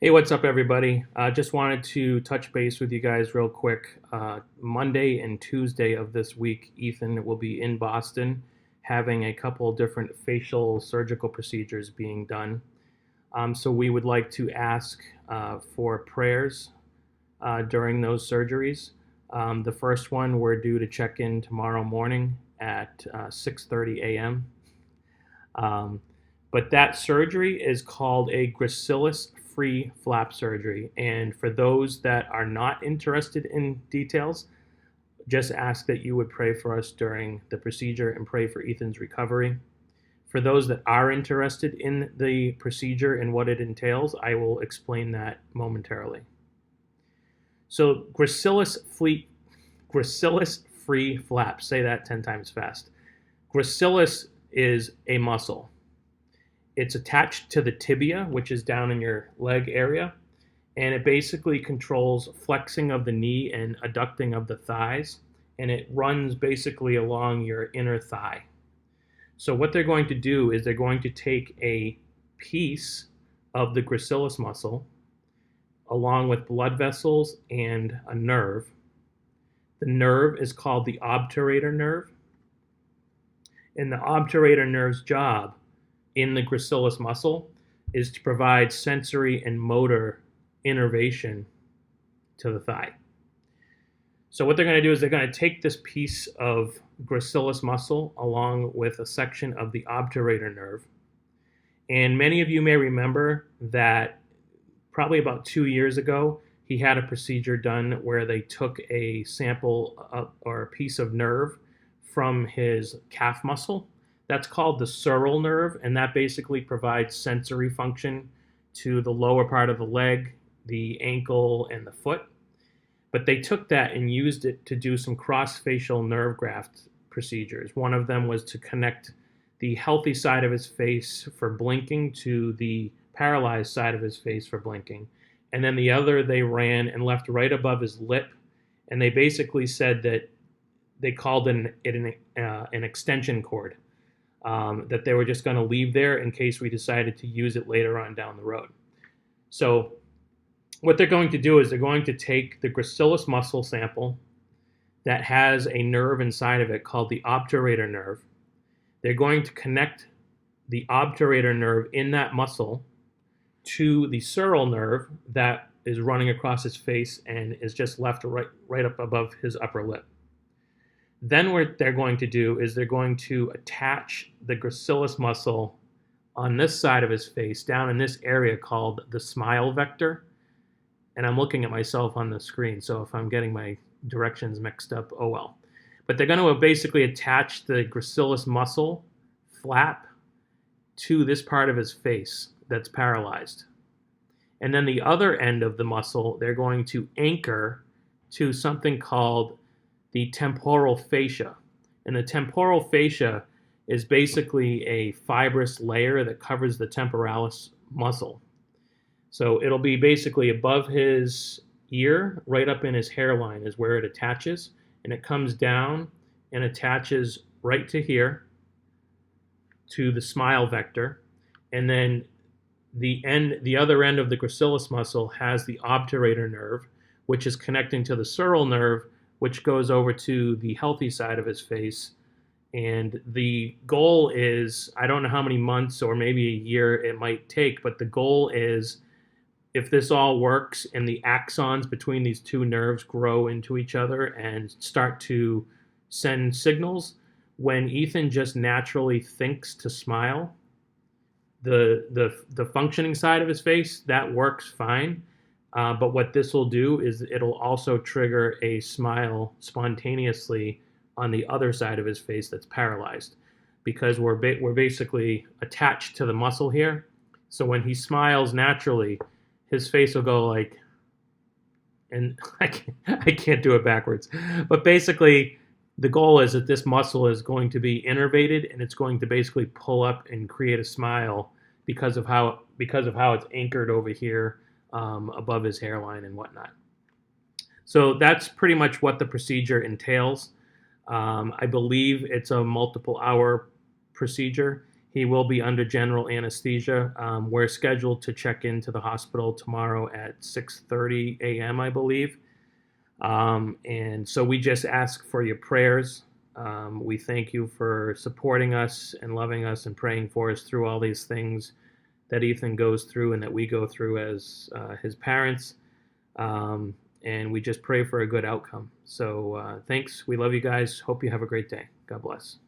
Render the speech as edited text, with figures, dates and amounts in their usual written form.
Hey, what's up, everybody? Just wanted to touch base with you guys real quick. Monday and Tuesday of this week, Ethan will be in Boston having a couple different facial surgical procedures being done. So we would like to ask for prayers during those surgeries. The first one, we're due to check in tomorrow morning at 6:30 a.m. Um, but that surgery is called a Gracilus free flap surgery. And for those that are not interested in details, just ask that you would pray for us during the procedure and pray for Ethan's recovery. For those that are interested in the procedure and what it entails, I will explain that momentarily. So, Gracilus free flap. Say that 10 times fast. Gracilus is a muscle. It's attached to the tibia, which is down in your leg area, and it basically controls flexing of the knee and adducting of the thighs, and it runs basically along your inner thigh. So what they're going to do is they're going to take a piece of the gracilis muscle along with blood vessels and a nerve. The nerve is called the obturator nerve, and the obturator nerve's job in the gracilis muscle is to provide sensory and motor innervation to the thigh. So what they're going to do is they're going to take this piece of gracilis muscle along with a section of the obturator nerve. And many of you may remember that probably about 2 years ago, he had a procedure done where they took a sample or a piece of nerve from his calf muscle. That's called the sural nerve, and that basically provides sensory function to the lower part of the leg, the ankle, and the foot. But they took that and used it to do some cross-facial nerve graft procedures. One of them was to connect the healthy side of his face for blinking to the paralyzed side of his face for blinking. And then the other they ran and left right above his lip. And they basically said that they called it an extension cord. That they were just going to leave there in case we decided to use it later on down the road. So what they're going to do is they're going to take the gracilis muscle sample that has a nerve inside of it called the obturator nerve. They're going to connect the obturator nerve in that muscle to the sural nerve that is running across his face and is just left right up above his upper lip. Then what they're going to do is they're going to attach the gracilis muscle on this side of his face, down in this area called the smile vector. And I'm looking at myself on the screen, so if I'm getting my directions mixed up, oh well. But they're going to basically attach the gracilis muscle flap to this part of his face that's paralyzed. And then the other end of the muscle, they're going to anchor to something called the temporal fascia. And the temporal fascia is basically a fibrous layer that covers the temporalis muscle. So it'll be basically above his ear, right up in his hairline is where it attaches, and it comes down and attaches right to here to the smile vector. And then the other end of the gracilis muscle has the obturator nerve, which is connecting to the sural nerve, which goes over to the healthy side of his face. And the goal is, I don't know how many months or maybe a year it might take, but the goal is, if this all works and the axons between these two nerves grow into each other and start to send signals, when Ethan just naturally thinks to smile, the functioning side of his face, that works fine. But what this will do is it'll also trigger a smile spontaneously on the other side of his face that's paralyzed, because we're basically attached to the muscle here. So when he smiles naturally, his face will go like, and I can't do it backwards. But basically, the goal is that this muscle is going to be innervated, and it's going to basically pull up and create a smile because of how it's anchored over here above his hairline and whatnot. So that's pretty much what the procedure entails. I believe it's a multiple hour procedure, He will be under general anesthesia. We're scheduled to check into the hospital tomorrow at 6:30 a.m., I believe. And so we just ask for your prayers. We thank you for supporting us and loving us and praying for us through all these things that Ethan goes through and that we go through as his parents. And we just pray for a good outcome. So thanks. We love you guys. Hope you have a great day. God bless.